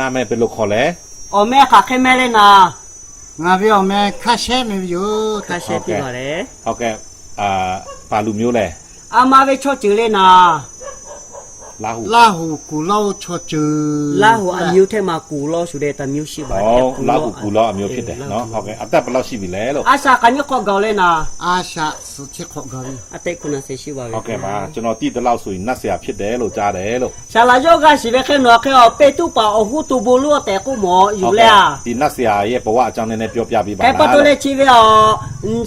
น้าแม่เป็นลูกขอแล้วอ๋อแม่ค่ะแค่แม่เลยนะงาพี่อ๋อแม่ข้าเชฟไม่อยู่ข้าเชฟพี่ก่อนเลยโอเคปลาลูมิวเลยอามาไปชดจือเลยนะลาหูกูเล่าชดจือลาหูอามิวเทมากูเล่าสุดแต่มิวชิบะลาหูกูเล่าอามิวဖြစ်တယ်နော်โอเคအသက်ဘယ်လောက်ရှိပြီလဲလို့อาชากันยกก่อนเลยนะอาชาสุดที่ขอก่อนအသက်90ရှိပါပြီโอเคပါကျွန်တော်တည်တဲ့လောက်ဆိုရင်နတ်ဆရာဖြစ်တယ်လို့ကြားတယ်လို့ဆလာယောကရှိပဲခဲနော်ခဲပေတူပါအခုတူဘလို့တဲ့ကိုမောယူလဲဒီနတ်ဆရာရဲ့ဘဝအကြောင်းနည်းနည်းပြောပြပေးပါလားကဲပတ်တော့လေချီပဲ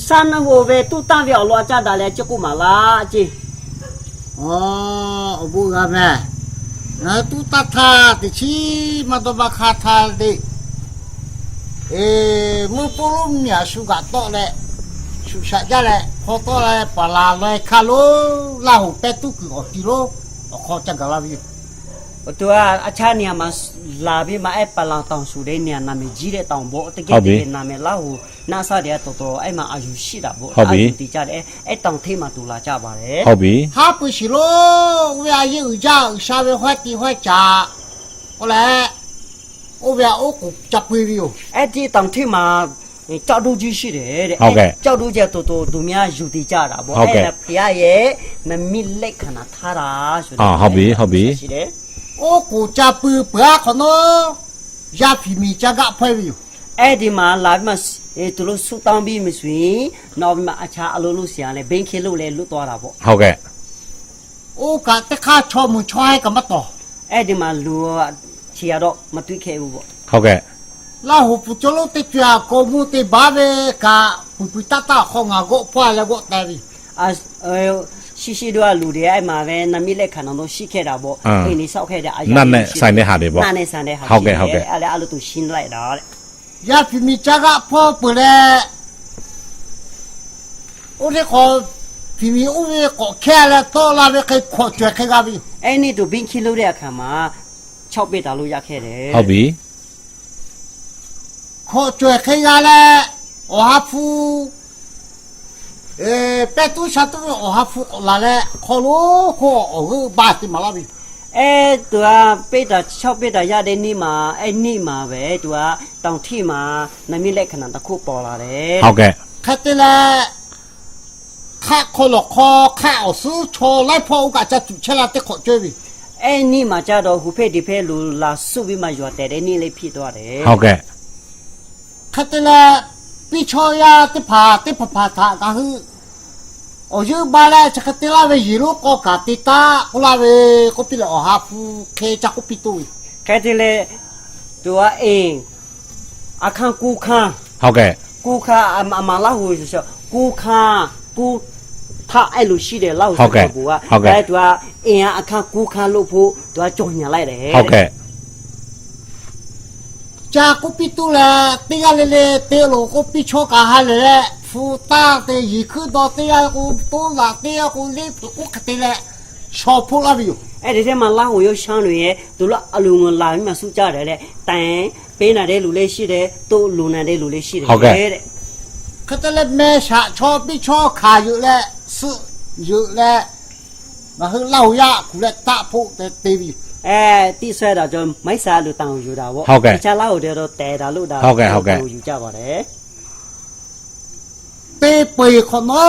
ဆန်ဟိုပဲတူတန်ပြောလောကြတာလေချကူမလားကြည့်အဘူကမဲနာတူတထာတချီမတော့ဘခါထားတဲ့မပလုံးမြာရှုကတော့လေရှုရှာကြလေခေါ်တော့လေပလာလေခါလိုလာဟုပဲတူကိုတီလိုခေါ်ကြကြလာပြီตัวอาชาเนี่ยมาลาบิมาไอ้ปลาตองสุเดเนี่ยนามิจีเรตองโบตะเกตินามิลาหูนาซาเดียโตโตไอ้มาอายุရှိတာပေါ့อายุติจาไอ้ตองที่มาတူလာကြပါတယ်ဟုတ်ပြီဟာပရှိလိုဝါယူကြရှာဝဲဟွက်တီဟွက်ကြဟုတ်လေအိုဗျာအိုကိုจับပြီးပြီအဲ့ဒီတองที่มาကြောက်တူကြီးရှိတယ်တဲ့ကြောက်တူကျတိုတိုသူများယူတည်ကြတာပေါ့အဲ့ဒါဖျားရဲ့မမိလက်ခဏထားတာဆိုတော့ဟုတ်ပြီရှိတယ်โอ้กูจะปื้อปลาขนยาพิมีจะกะเพ่อยู่အဲ့ဒီမှာလာပြီးမှသူတို့ဆူတောင်းပြီးမဆိုရင်နောက်ပြီးမှအခြားအလိုလိုဆရာလည်းဘင်းခေလို့လည်းလွတ်သွားတာပေါ့ဟုတ်ကဲ့โอ้กะตะคาชอมือชอยกะมะต่อအဲ့ဒီမှာလူချီရတော့မတွေ့ခဲ့ဘူးပေါ့ဟုတ်ကဲ့လာဟုပချလို့တေချာကိုမှုတေဘာဘေကပူတတခေါငါကိုဖွာလည်းကိုတဲပြီရှိတော့လူတွေအဲ့မှာပဲနမိလက်ခံတော့ရှိခဲ့တာပေါ့အိမ်နေဆောက်ခဲ့တဲ့အရာနတ်နဲ့ဆိုင်တဲ့ဟာတွေပေါ့နတ်နဲ့ဆိုင်တဲ့ဟာဟုတ်ကဲ့အဲ့လိုသူရှင်းလိုက်တာတဲ့ရပြမိချကဖောပလေဦးရခေါ်ပြမိဦးရကိုခဲလာတော့လာပဲခေါ်ကြွခဲ့ကြပြီအဲ့นี่သူဘင်းခီလို့တဲ့အခါမှာ6ပိတ်တာလို့ရခဲ့တယ်ဟုတ်ပြီခေါ်ကြွခဲ့ရလဲဝါဖူเป็ดตู้ชัดตู้โอ้ฮะฟุลาเลขอโลขอโอ้บาติมาลาบิตัวเป็ดชอบเป็ดยาเดนี่มาไอ้นี่มาเว้ตัวตองที่มานามิเล็กขนาดตะคุปอลาเลยโอเคแค่แต่ละข้าขอหลอกคอข้าเอาซื้อโชว์ไล่พ่อก็จะจุดเชลาเตขอช่วยบิไอ้นี่มาจ้าดอกหูเพดิเพลูลาสุบิมาอยู่แต่เดนี่เลยพี่ตัวเด้โอเคแค่แต่ละปีชอยาติพาทาก็คือโอ้ยบาลาจะกติลาเวยิรุก็กติตากุลาเวก็ปิลโอฮาฟูเคจักปิตุยแค่ที่เลยตัวเองอาคังกูคังโอเคกูคังมาลาหูสิกูคังกูถ้าไอ้ลูชีเดลาหูสิกูว่าแต่ตัวเองอาคังกูคังลูกผู้ตัวจงอย่างไรเด้โอเคจากปิตุละติกาเลเตโลก็ปิโชกาฮาเลฟูตาเตยิคือดอเตียกูตัวละเตียกูเล็บกูขัดเลยชอบพูดอะไรอยู่ไอ้เดี๋ยวมาลาหูยช่างหน่อยตัวละอารมณ์ลาไม่มาสู้จ้าเลยแต่เป็นอะไรรู้เลยสิเด้ตัวรู้อะไรรู้เลยสิเด้ขัดเลยแม่ชาชอบปิโชขาอยู่แล้วสุอยู่แล้วมาคือเล่ายากูเลยตาพูดแต่ตีบีตีเสด็จจนไม่สาลูตังอยู่ดาวจะเล่าเดี๋ยวแต่ดาลูดาวอยู่จ้าบ่ได้เตะปีคนน้อ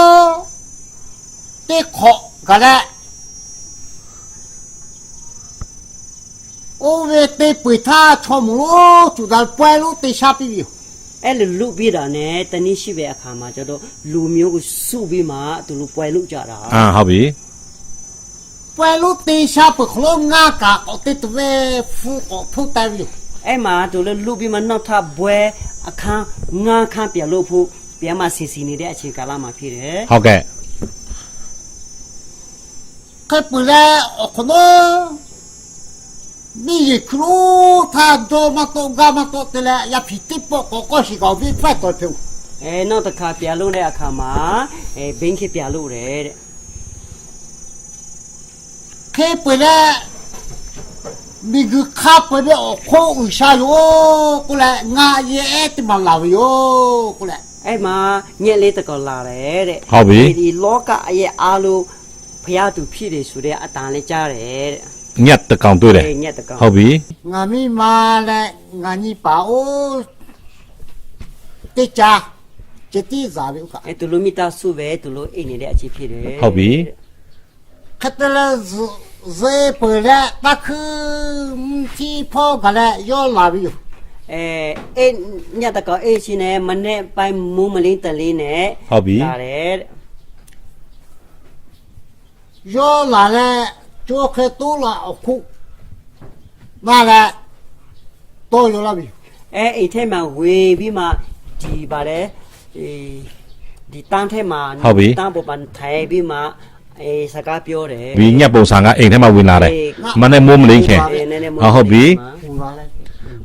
เตะขอกันแหละโอเวเตะปีท่าชมลูจุดalป่วยลูเตะชาปีอยู่ลูบีดาเนี่ยตอนนี้ชีวิตอาคามาจะดูลูมิวก็สู้บีมาตัวลูป่วยลูจ้าดาครับพี่ป่วยลูเตะชาปีโคลงากะเอาเตะตัวฟูก็พูดแต่อยู่มาตัวลูบีมันนอกท่าป่วยอาคางาคาเปียลูผู้เปียมาซีนี่ได้အခြေကာလမှာဖြစ်တယ်ဟုတ်ကဲ့ခဲပလဲခနိုမိခလူသာဒိုမတိုဂါမတိုတလဲရဖိတိပိုကိုရှိကောပြီးဖတ်တော့ဖြူနောက်တစ်ခါပြလို့တဲ့အခါမှာဘင်းခေပြလို့တယ်တဲ့ခဲပလဲမိဂခါပလဲခိုးရှာယောကိုလဲငါရဲ့တမလာယောကိုလဲမှာညက်လေးတကောလာတယ်တဲ့ဟုတ်ပြီဒီလောကရဲ့အားလုံးဖျားသူဖြစ်တယ်ဆိုတဲ့အတန်လေးကြားတယ်တဲ့ ညက်တကောင်တွေ့တယ် ညက်တကောင် ဟုတ်ပြီ ငါမိမာလည်းငါညီပါအိုးတေချာကျတိစားပြီက သူလိုမိသားစုပဲသူလိုအိမ်နေတဲ့အချစ်ဖြစ်တယ် ဟုတ်ပြီ ခတလာဇေပလာတခုတီဖောကလည်းရောလာပြီ အေးညက်တကောင်အေးရှင်နဲ့မနဲ့ပိုင်းမူးမလင်းတလေးနဲ့ ဟုတ်ပြီ လာတယ် ရောလာလည်းကျိုးခဲတိုးလာအခုလာလည်းတော့ရောလာပြီ အိမ်ထဲမှာဝေပြီးမှဒီပါတယ်ဒီတန်းထဲမှာတန်းပေါ်ပန်ထိုင်ပြီးမှစကားပြောတယ် ဒီညက်ပုံစံကအိမ်ထဲမှာဝင်လာတယ်မနဲ့မိုးမလင်းခင်ဟုတ်ပြီ ဟိုလာလည်း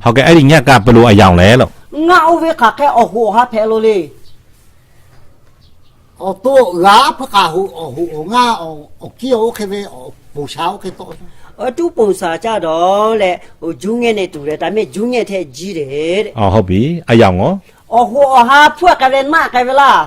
ဟုတ်ကဲ့အဲ့ဒီညက်ကဘယ်လိုအယောင်လဲလို့ ငါအိုဝေခါခဲအဟိုဟာဖဲလို့လေ အော်တော့ငါဖကာဟိုငါအော်ကီအိုခဲပဲဘူချာအိုခဲတော့ တူပုံစာကြတော့လေဟိုဂျူးငဲ့နဲ့တူတယ်ဒါပေမဲ့ဂျူးငဲ့ထဲကြီးတယ်တဲ့ အော်ဟုတ်ပြီအယောင်ရော အဟိုဟာဖွက်ကလည်းနာကပဲလား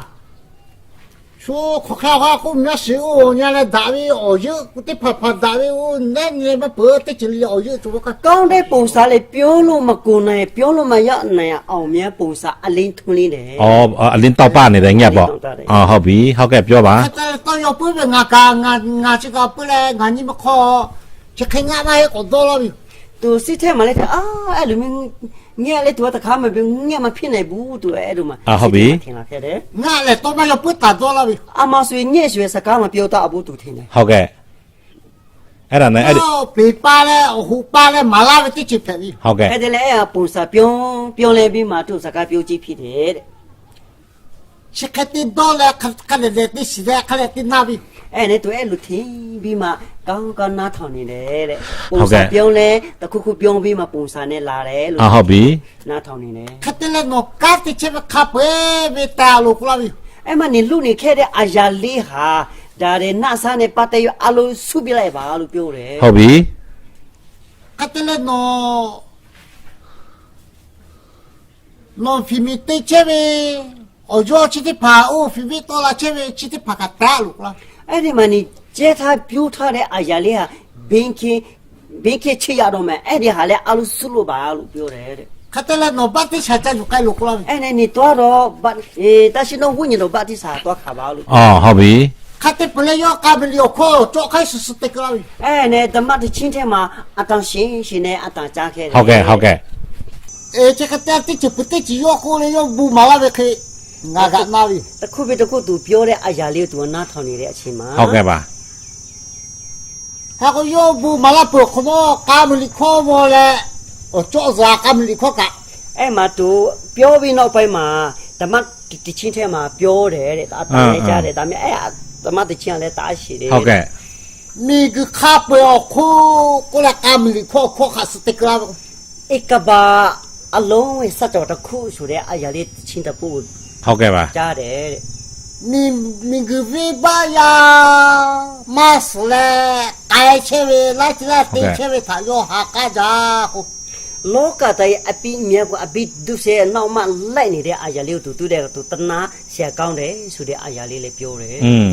说可看话后面是哦，原来单位哦有，得怕单位哦，那你们不得这里哦有怎么看？ ကောင်းတဲ့ပုံစာလေးပြောလို့မကုန်နိုင်ပြောလို့မရနိုင်အောင်မြဲပုံစာအလင်းထွန်းလေးတယ် အော်အလင်းတောက်ပနေတဲ့ညက်ပေါ့အော်ဟုတ်ပြီဟုတ်ကဲ့ပြောပါ 他到要不被俺这个不来，俺你们靠，去看俺那也搞到了没？ သူစစ်ထဲမှာလည်းအဲ့လိုမျိုးငဲ့လေးသူတခါမှငဲ့မဖြစ်နိုင်ဘူးသူအဲ့လိုမှထင်လာခဲ့တယ် 俺来到那要不打到了没？ အမဆွေညဲ့ရွှေစကားမပြောတတ်ဘူးသူထင်တယ် ဟုတ်ကဲ့အဲ့ဒါနဲ့အဲ့ဒီ 哦，北巴嘞，湖巴嘞，马拉的这片的， ဟုတ်ကဲ့ အဲ့ဒါလည်းပုံစာပြောလဲပြီးမှသူစကားပြောကြည့်ဖြစ်တယ်တဲ့ 去看的到了，看的这时代，看的那边， အဲ့နဲ့သူအဲ့လိုထင်ပြီးမှကောင်းနားထောင်နေတယ်တဲ့ပုံစာပြောလဲတခုခုပြောပြီးမှပုံစာနဲ့လာတယ်လို့ အော်ဟုတ်ပြီ နားထောင်နေတယ် 看的那喏，干的这个卡不被打路过了没？ အဲ့မှနေလူနေခဲ့တဲ့အရာလေးဟာဒါတဲ့နတ်ဆန်းနဲ့ပတ်သက်ရအလိုဆုပြလိုက်ပါလို့ပြောတယ် ဟုတ်ပြီ 看的那喏，喏，皮米对这边。哦，要去的爬，哦，菲菲到了这边去的爬个大路了。 အဲ့ဒီမှာနေကျဲထားပြူထားတဲ့အရာလေးဟာဘင်းခင်းချရတော့မယ်အဲ့ဒီဟာလည်းအလိုဆုလို့ပါလို့ပြောတယ်တဲ့ 看到了，老板的车站就该路过了。 အဲ့နဲ့နေတော့ဗတ်တရှိတော့ဝိညာဉ်တော့ဗတ်တိစာတော့ခါပါလို့ အော်ဟုတ်ပြီ 看到本来要干不了，靠，早开始是这个了。 အဲ့နဲ့ဓမ္မတချင်းထဲမှာအတန်ရှင်နဲ့အတန်ကြားခဲ့တယ် ဟုတ်ကဲ့ဟုတ်ကဲ့ 哎，这个单的就不得急，要过来要不马拉的去，俺干那里。 တခုပဲတခုသူပြောတဲ့အရာလေးကိုသူနားထောင်နေတဲ့အချိန်မှာ ဟုတ်ကဲ့ပါ 还有要不马拉不可能干不了靠我嘞，哦，早上干不了靠干。 အဲ့မှာသူပြောပြီးနောက်ပိုင်းမှာဓမ္မတချင်းထဲမှာပြောတယ်တဲ့အတန်လေးကြားတယ်ဒါပေမဲ့အဲ့ဓမ္မတချင်းလည်းတားရှိတယ် ဟုတ်ကဲ့ 你个卡不要靠，过来干不了靠还是这个了。 ဧကဘာအလုံးဝစကြဝဠာတစ်ခုဆိုတဲ့အရာလေးချင်းတပူ ဟုတ်ကဲ့ပါ ကြားတယ်တဲ့ 你个尾巴呀，马死嘞，该切喂，那起来得切喂，他要下干家伙。 လောကတိုင်းအပိမြတ်ကအပိဒုစေနောက်မှလိုက်နေတဲ့အရာလေးကိုသူတဲ့သူတနာဆရာကောင်းတယ်ဆိုတဲ့အရာလေးလည်းပြောတယ် อืม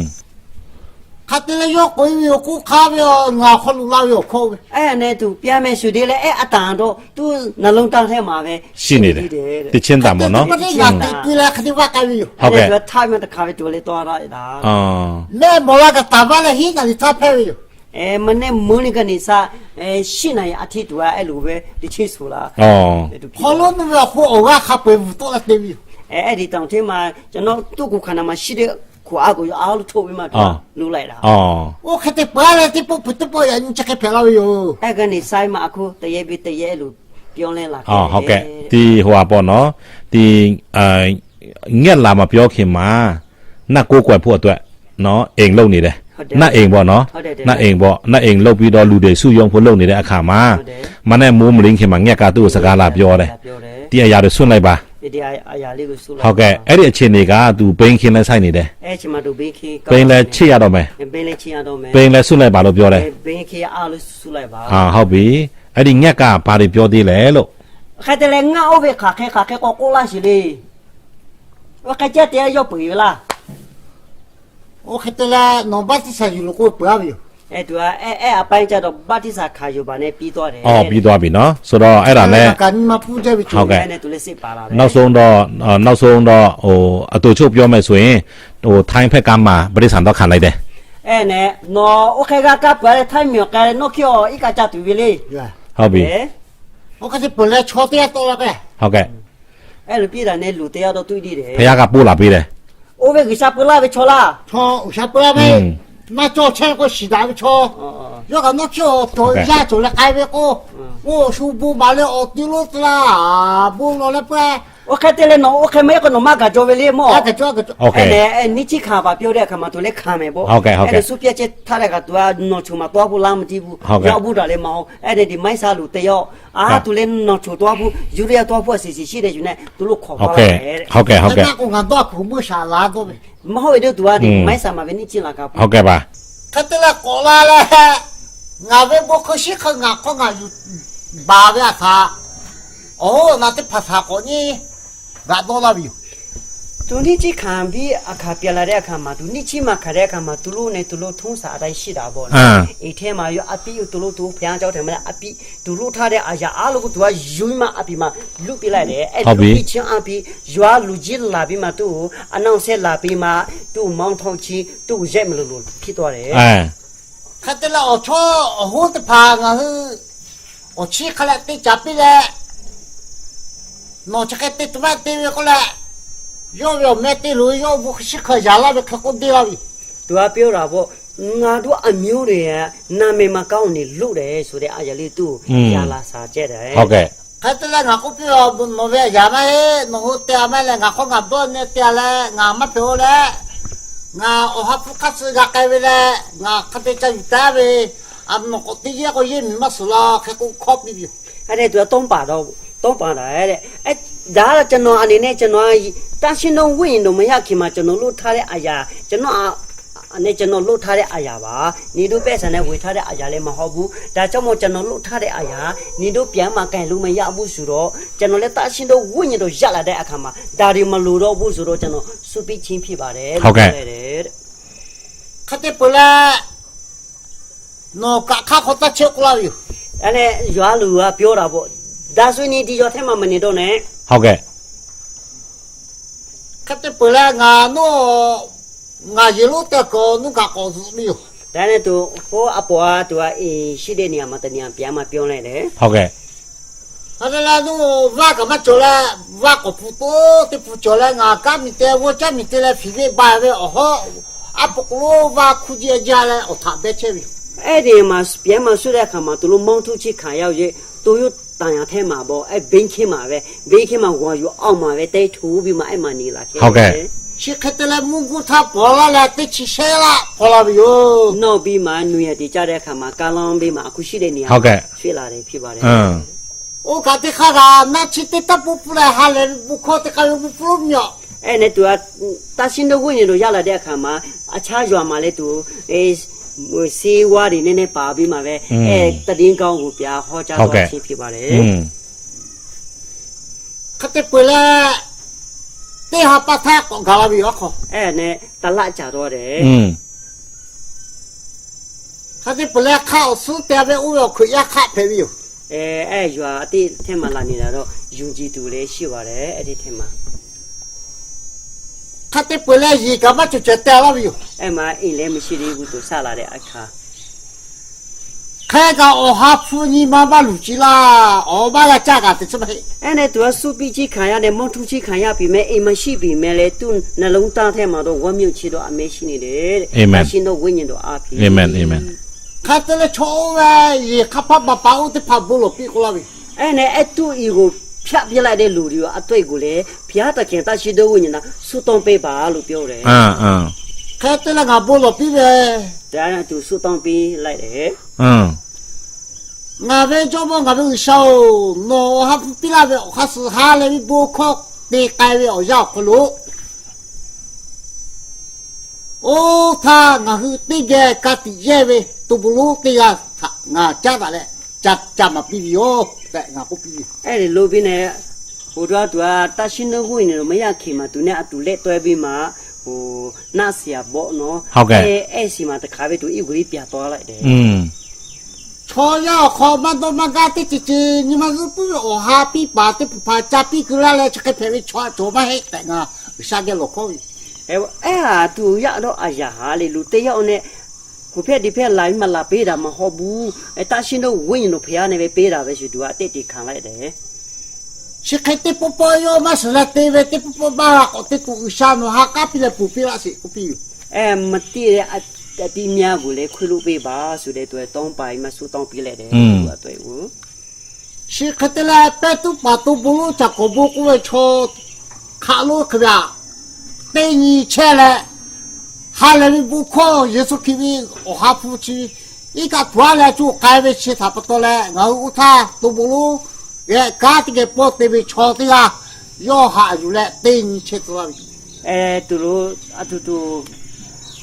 看到了要贵要顾卡要，俺好路老要靠喂。 အဲ့နဲ့သူပြန်မယ်ဆိုတယ်လေအဲ့အတန်တော့သူနှလုံးသားထဲမှာပဲ ရှိနေတယ်တချင်းတံပေါ့နော် 不是俺得对了，肯定我干喂。 ဟုတ်ကဲ့ သူထိုင်မှတခါပဲသူလည်းသွားရတာ အော် 那莫那个打完了，现在你咋拍喂？ မနဲ့မွန်းနေကနေစရှင်းနိုင်အထီတူအဲ့လိုပဲတချင်းဆိုလား အော် 好了，那个货我还不会到了对喂。 အဲ့ဒီတောင်ထဲမှာကျွန်တော်သူ့ကိုခန္ဓာမှာရှိတဲ့ခွာကိုအားလို့ထုတ်ပြီးမှသူလူလိုက်တာ အော် 我看得不了，这不得不呀，你这个漂亮哟。 အဲ့ကနေဆိုင်မှာအခုတရေပြီးတရေလို့ပြောလဲလာ အော်ဟုတ်ကဲ့ဒီဟိုပါပေါ့နော်ဒီညက်လာမပြောခင်မှာနတ်ကိုးကွယ်ဖို့အတွက်နော်အိမ်လုံနေတယ်နတ်အိမ်ပေါ့နော်နတ်အိမ်ပေါ့နတ်အိမ်လုံပြီးတော့လူတွေစုယုံဖို့လုံနေတဲ့အခါမှာမနဲ့မိုးမလင်းခင်မှာညက်ကသူ့ကိုစကားလာပြောတယ် ပြောတယ် ဒီအရာတွေဆွန့်လိုက်ပါ ဒီအရာလေးကိုဆူလိုက် ဟုတ်ကဲ့အဲ့ဒီအခြေအနေကသူဘိန်းခင်းနဲ့ဆိုင်နေတယ် အဲ့ချိန်မှာသူဘင်းခီ ဘိန်းလည်းချစ်ရတော့မယ် ဘင်းလေးချင်းရတော့မယ် ဘိန်းလည်းဆွန့်လိုက်ပါလို့ပြောတယ် ဘင်းခီအားလို့ဆူလိုက်ပါ အာဟုတ်ပြီအဲ့ဒီညက်ကဘာတွေပြောသေးလဲလို့ ခက်တယ်ငါ့အိုပဲခါခဲကိုကိုလာရှိလေဝကကြတဲ့ရောက်ပြီလား 我看得了，弄把这下就路过不要喂。အဲ့သူကအပိုင်းကြတော့ပါတိစာခါယူပါနဲ့ပြီးသွားတယ် အော်ပြီးသွားပြီနော်ဆိုတော့အဲ့ဒါနဲ့ ကန်မဖူးကြပြီ ဟုတ်ကဲ့ နဲ့သူလည်းစစ်ပါလာတယ် နောက်ဆုံးတော့ဟိုအတူချုပ်ပြောမယ်ဆိုရင်ဟိုထိုင်းဖက်ကမှပရိသတ်တော့ခံလိုက်တယ် အဲ့နဲ့နော်โอเคကကပ်ပါလေထိုင်းမြေကလည်းနော်ကျော်ဤကကြတူပြီလေ ဟုတ်ပြီ โอเคပလဲချောတဲ့တော့လာပဲ ဟုတ်ကဲ့ အဲ့လိုပြည်တာနဲ့လူတရားတော့တွေ့တယ် ဖခင်ကပို့လာပေးတယ် အိုးပဲကစားပလာပဲချောလာ ချောရှာပလာပဲ那叫钱我洗大个车，要个那叫走一下走了开呗个，我书不买了哦，丢了啦，不了了不， โอเคတယ်လေနော်โอเคမဲကနော်မကကြောပဲလေမော 那个这个这， โอเค အဲ့နိချိခါပါပြောတဲ့အခါမှာသူလည်းခံမယ်ပေါ့အဲ့စုပြက်ချက်ထားတဲ့ကသူကနော်ချုံမှာတော့ဘူးလားမကြည့်ဘူးရောက်ဘူးတာလည်းမအောင်အဲ့ဒီမိုက်စားလူတယောက်သူလည်းနော်ချုံတော့ဘူးယူရတော့ဖို့စီရှိတယ်ယူနေသူတို့ခေါ် โอ ပါ เค တယ် ဟုတ်ကဲ့ဟုတ်ကဲ့ 那个俺多苦不下拉多呗， မဟုတ်ရတဲ့သူကဒီမိုက်စားမှာပဲနိချိလာက ဟုတ်ကဲ့ပါ 他这了过来了，俺们不可惜可俺可俺有八个他，哦，那得怕他过呢，俺多了没有。 သူနိချိခံပြီးအခါပြလာတဲ့အခါမှာသူနိချိမှာခတဲ့အခါမှာသူတို့နဲ့သူတို့ထုံးစာအတိုင်းရှိတာပေါ့နော်အိထဲမှာရောအပိသူတို့သူဖျားเจ้าတယ်မလားအပိသူတို့ထားတဲ့အရာအားလုံးကသူကယူမှအပိမှာလွတ်ပြလိုက်တယ်အဲ့လူပြချင်းအပိရွာလူကြီးလာပြီးမှသူ့အနောက်ဆက်လာပြီးမှသူ့မောင်းထောက်ချီသူ့ရက်မလို့ဖြစ်သွားတယ် 他这了我错，我的怕俺是，我去看了对家边嘞，我这个对他妈对面过来。要不要买对路？要不是可下了呗，可过对了呗。 သူကပြောတာပေါ့ငါတို့အမျိုးတွေကနာမည်မကောင်းနေလို့တယ်ဆိုတဲ့အရာလေးသူ့ရလာစာကျက်တယ် ဟုတ်ကဲ့ 他这了俺过不要不莫别下嘛嘿，侬好点嘛嘞，俺好俺多呢点嘞，俺没票嘞，俺我还不开始俺改为嘞，俺看得这有单位，俺侬个第一个也没事了，还给我考比比。 အဲ့ဒါသူကတုံးပါတယ်တဲ့အဲ့ဒါကကျွန်တော်အနေနဲ့ကျွန်တော်တန်ရှင်းတော့ဝိရင်တော့မရခင်မှာကျွန်တော်လို့ထားတဲ့အရာကျွန်တော်အနေကျွန်တော်လို့ထားတဲ့အရာပါညီတို့ပဲဆန်နဲ့ဝေထားတဲ့အရာလည်းမဟုတ်ဘူးဒါကြောင့်မို့ကျွန်တော်လို့ထားတဲ့အရာညီတို့ပြန်မှကန်လို့မရဘူးဆိုတော့ကျွန်တော်လည်းတန်ရှင်းတော့ဝိရင်တော့ရလာတဲ့အခါမှာဒါတွေမလို့တော့ဘူးဆိုတော့ကျွန်တော်စုပြီးချင်းဖြစ်ပါတယ် 看得不啦？侬刚看好大吃过了哟。 အဲ့နဲ့ရွာလူကပြောတာပေါ့ဒါဆိုရင်ဒီရွာထဲမှာမနေတော့နဲ့ ဟုတ်ကဲ့ 看得不啦？俺一路得搞，侬干搞是没有？ ဒါနဲ့သူဟိုအပေါ်ကသူကရှိတဲ့နေရာမှာတနေရာပြန်မှပြောလိုက်တယ် ဟုတ်ကဲ့ 他这啦，侬挖干嘛做啦？挖个不多，都不做啦。俺家米的，我家米的啦，皮皮白的，哦好，啊不过挖苦节家啦，哦他别吃没。 အဲ့ဒီမှာပြန်မှဆွတဲ့အခါမှာသူတို့မောင်းထုတ်ချခံရောက်ရဲ့သူတို့တန်ရထဲမှာပေါ့အဲ့ဘင်းခင်းမှာပဲဘင်းခင်းမှာဝါယူအောက်မှာပဲတိတ်ထူပြီးမှအဲ့မှာနေလာခဲ့ 是看得啦，蒙古他跑了啦，得吃晒啦，跑了没有？ နောက်ပြီးမှနွေရတီကြတဲ့အခါမှာကာလောင်းပြီးမှအခုရှိတဲ့နေရာ ဟုတ်ကဲ့ ရွှေ့လာတယ်ဖြစ်ပါတယ် 我看得看啦，那吃的他不来，还来不靠得看又不不妙。 အဲ့နဲ့သူကတရှင်းတော့ဝင်လို့ရလာတဲ့အခါမှာအခြားရွာမှာလည်းသူစေဝါတွေနည်းနည်းပါပြီးမှပဲတည်င်းကောင်းကိုပြဟောကြားသွားချင်းဖြစ်ပါတယ် 看得不啦，得下把他广告了没有好？ အဲ့နဲ့တလကြတော့တယ် 看得不啦，考试单位我要可以看朋友。 အဲ့ရွာအတိထဲမှာလာနေတာတော့ယုံကြည်သူလည်းရှိပါတယ်အဲ့ဒီထဲမှာ 看得不啦，一个嘛就觉得了没有？ အဲ့မှာအိမ်လည်းမရှိသေးဘူးသူစလာတဲ့အခါ 看个我哈夫你妈妈录取啦，我妈个价格得这么黑。 အဲ့နဲ့သူကစုပြီးချင်းခံရတယ်မောင်ထုချင်းခံရပြီမဲ့အိမ်မရှိပြီမဲ့လေသူနှလုံးသားထဲမှာတော့ဝမ်းမြုပ်ချတော့အမေရှိနေတယ်တဲ့ရှင်တော့ဝိညာဉ်တော့အားဖြင့် အာမင်အာမင် 看得了错喂，也看怕把把我的怕不了比过了没？ အဲ့နဲ့အဲ့သူ့ဤကိုဖြတ်ပြလိုက်တဲ့လူတွေအတွေ့ကိုလေဘုရားတခင်တရှိတော်ဝိညာဉ်သာဆူတောင်းပေးပါလို့ပြောတယ် 看得了俺不了比呗， ဒါနဲ့သူဆူတောင်းပေးလိုက်တယ် 俺们做么俺们少，我还不比那边还是哈来不靠得改为我要可路。哦，他俺是那个家底下呗，都不路这个他俺家咋嘞？家嘛比比哦，对，俺不比。 အဲ့ဒီလိုပြီးနေဟိုတော့သူကတရှိတော်ဝိညာဉ်တော့မရခင်မှာသူနဲ့အတူလက်တွဲပြီးမှဟ နာเสียบ่เนาะအဲ့စီမှာတခါပဲသူဥကလေးပြသွားလိုက်တယ် ချောရခေါ်မတော့မကတိချီညီမစုပူအော်ဟာပီပါတိဖာချပီကလာလေချက်ဖဲချောချောမဟဲ့တဲ့ငါရှာကြလို့ခေါ် အဲ့ဟာသူရတော့အရာဟာလေလူတယောက်နဲ့ဟိုဖက်ဒီဖက်လာမလာပေးတာမဟုတ်ဘူးအဲ့တရှင်တို့ဝိညာဉ်တို့ဖျားနေပဲပေးတာပဲရှိသူကအတိတ်တိခံလိုက်တယ် ရှခတိပပယောမစလာတေဝတိပပဘာကိုတိကူရှာနဟာကပီလေပူပီလာစီပူပီ မတိတဲ့အတိများကိုလေခွေလို့ပေးပါဆိုတဲ့အတွက်တောင်းပိုင်မဆူတောင်းပေးလိုက်တယ်သူကတွေ့ဘူး ရှခတလာပတူပတူဘူလူချကိုဘူကိုချောခါလို့ခဗျာတင်းကြီးချဲလေဟာလေဘူခေါ်ယေဆုခီဗီအဟာဖူချီဤကထွားလေကျူကိုင်ဝချီသပ်တော်လေငါဥထားတူဘူလူရဲ့ကားတိကပေါ်တေဘီချောတီလာယောဟာယူလေတင်းကြီးချဲသွားပြီ သူတို့အတူတူ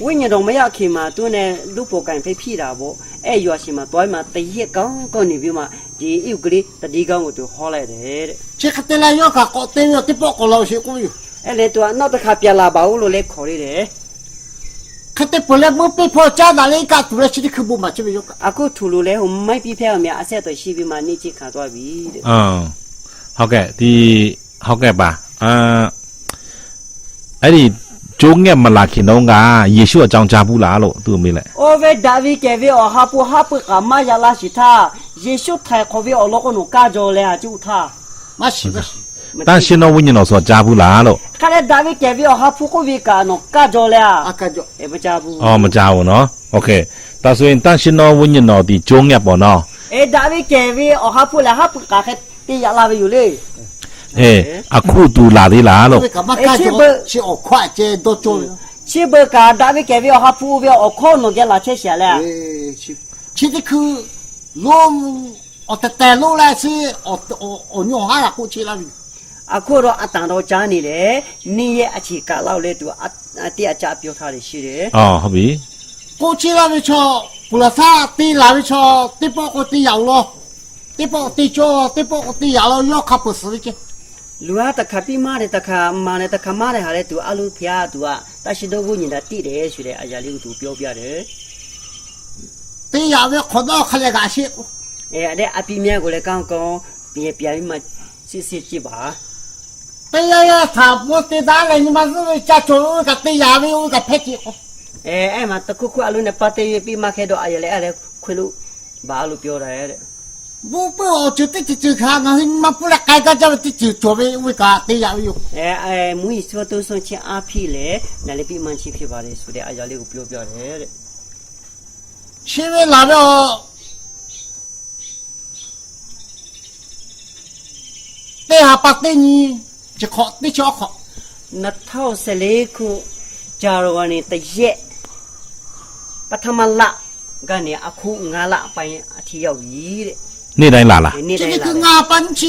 ဝိညာဉ်တော်မရခင်မှာသူနဲ့လူပေါ်ကန်ဖိဖြိတာပေါ့အဲ့ရွာရှင်မှာတွိုင်းမှာတရက်ကောင်းကောင်းနေပြီးမှဒီဥကလေးတတိကောင်းကိုသူဟောလိုက်တယ်တဲ့ ရှခတလာယောကကိုတင်းယောတိပေါ်ကိုလောရှိကိုယူ အဲ့လေသူကနောက်တစ်ခါပြန်လာပါဦးလို့လည်းခေါ်ရတယ် ခတဲ့ပလက်မပိဖို့ချာဒါလေးကတူရရှိခဘူမချေယောက အခုထူလို့လဲဟိုမိုက်ပြီးဖဲအမြအဆက်တော်ရှိပြီးမှနေချိခါသွားပြီတဲ့ ဟုတ်ကဲ့ဒီဟုတ်ကဲ့ပါအဲ့ဒီကျိုးငက်မလာခင်တော့ကယေရှုအကြောင်းကြားဘူးလားလို့သူမေးလိုက် Ove David keve o hapu kama yala shita Yeshu thai kove o loko no kajo le aju tha မရှိမရှိ တန်ရှင်တော်ဝိညာဉ်တော်ဆိုကြားဘူးလားလို့ Kale David keve o hapu ko vi ka no kajo le အကကြော e ba jabu အော်မကြားဘူးနော်โอเคဒါဆိုရင်တန်ရှင်တော်ဝိညာဉ်တော်ဒီကျိုးငက်ပေါ့နော် E David keve o hapu ka khe ti yala ve yu le အခုသူလာသေးလားလို့ ကမကကြောရှိအခွတ်ကျတော့ချို Chi be ka David keve o hapu ve o ko no ge la che sha le ရှိတခုလုံးအတတဲလုံးလာစီအညောဟာကိုချီလာပြီ Aku ro atan ro ja ni le ni ye achi ka law le tu a ti a cha pyo tha le shi de အော်ဟုတ်ပြီ ကိုချီလာပြီချောပူလာသာတီလာပြီချောတိပေါ်ကိုတီရောက်လို့တိပေါ်တီချောတိပေါ်ကိုတီရောက်လို့ယောခပ်စရိချေ လူကတခါပြီးမတဲ့တခါမာနဲ့တခါမတဲ့ဟာလေသူအလူဖျားသူကတရှိတော့ဝိညာဉ်တာတိတယ်ဆိုတဲ့အရာလေးကိုသူပြောပြတယ် တီရောက်ရခတော့ခလေကရှိ အဲ့တဲ့အပီမြတ်ကိုလည်းကောင်းကောင်းပြန်ပြီးမှစစ်စစ်ကြည့်ပါ တီရသာပေါ်တီသားလည်းညီမစုချချိုကတီရောက်ရကဖက်ချီ အဲ့မှာတခုခုအလူနဲ့ပတ်သက်ပြီးမှခဲ့တော့အရာလေးအဲ့ဒါခွေလို့ဘာလို့ပြောတယ်တဲ့ ဘူပေါ်ချစ်ချစ်ခါငါမပူလာကိုက်ကြောတိချချိုဘေဝကတီရောက်ရ မူဆိုတော့ဆိုချင်းအဖိလေနားလေးပြီးမှချင်းဖြစ်ပါလေဆိုတဲ့အရာလေးကိုပြောပြတယ်တဲ့ ရှိဝဲလာတော့တေဟာပတ်တင်ကြီးချခောတိချောခော 2014ခုဂျာရဝနီတရက်ပထမလကနေအခု9လအပိုင်းအထိရောက်ပြီတဲ့ နေ့တိုင်းလာလား နေ့ 这 တိုင်း 个 လာ 俺搬起，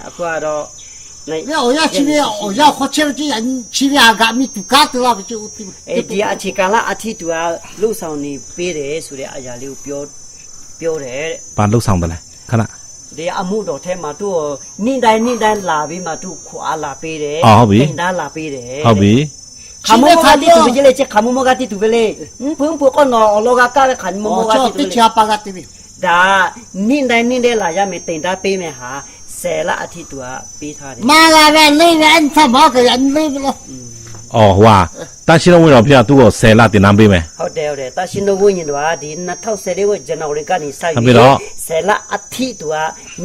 အခုကတော့နိုင် 要要去边，要花钱的人去边干咪就干得了不就？ ဒီအခြေခံလအထိတူကလှုပ်ဆောင်နေပေးတယ်ဆိုတဲ့အရာလေးကိုပြောတယ်တဲ့ ဘာလှုပ်ဆောင်တယ်လဲခဏ ဒီအမှုတော်ထဲမှာသူ့နေ့တိုင်းလာပြီးမှသူ့ခွာလာပေးတယ် အော်ဟုတ်ပြီ တင်သားလာပေးတယ် ဟုတ်ပြီ ခမမကတိတူပဲလေချက်ခမမကတိတူပဲလေဖုံဖုံကတော့လောကကခမမကတိတူ 哦，这 ပဲ 钱八个对不？ ဒါနေ့တိုင်းလာရမယ်တင်သားပေးမယ်ဟာ10လအထိသူကပေးထားတယ် 妈la呗，那人他毛个人那不了， အော်ဟွာတန်ရှင်တော်ဝိညာဉ်တော်ဖျားသူ့ကို10လတင်တန်းပေးမယ် ဟုတ်တယ်တာရှင်တို့ဝိညာဉ်တော်ကဒီ2014ခုဇန်နဝါရီကနေစ ဟုတ်ပြီတော့ 10လအထိသူက